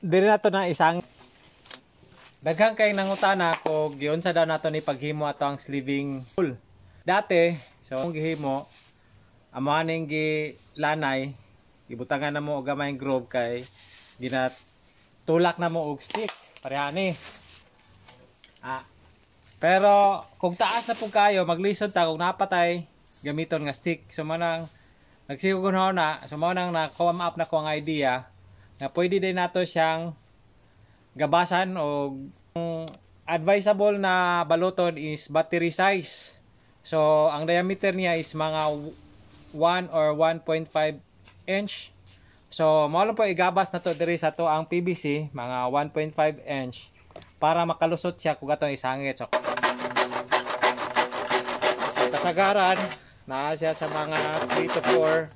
diri nato na isang daghang kay nangutana ko giunsa daw nato ni paghimo ato ang sleeving pool. Dati so ang gihimo amaning gilanay gibutangan na mo og gamay groove kay ginatulak na mo og stick parehani. Pero kung taas na po kayo maglisod ta kung napatay gamiton nga stick. So manang nagsigugunhaw na so mao nang na-come up na ko ang idea na pwede din nato siyang gabasan o advisable na baluton is battery size. So ang diameter niya is mga 1 or 1.5 inch. So mao lang po igabas na to diri sa to ang PVC mga 1.5 inch para makalusot siya kung atong isangit. So kasagaran na siya sa mga 3 to 4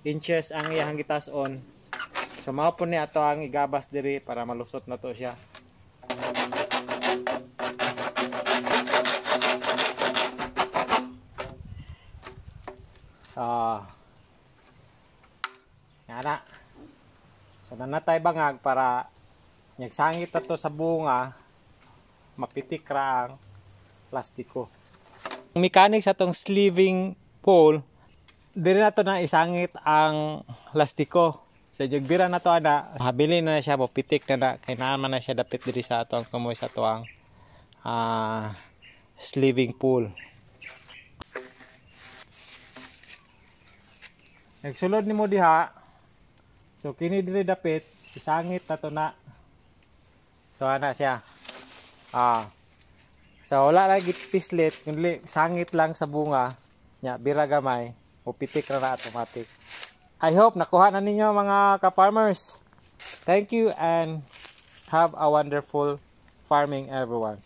inches ang iyang gitas-on. So mao po ni ato ang igabas diri para malusot na to siya. So yana. So nanatay bangag para nyagsangit na to sa bunga mapitik ra ang plastiko. Ang mechanics atong sleeving pole diri nato na isangit ang plastiko. So jagbira na to ana, habili na siya mo pitik na kay naman na siya dapit diri sa atong kamoy sa tuang sleeving pool. Nagsulod nimo diha. So kini diri dapit isangit na to na. So ana siya. So wala lagi pislit, kundi sangit lang sa bunga. Nya bira gamay, o pitik na automatic. I hope nakuha na ninyo mga ka-farmers. Thank you and have a wonderful farming everyone.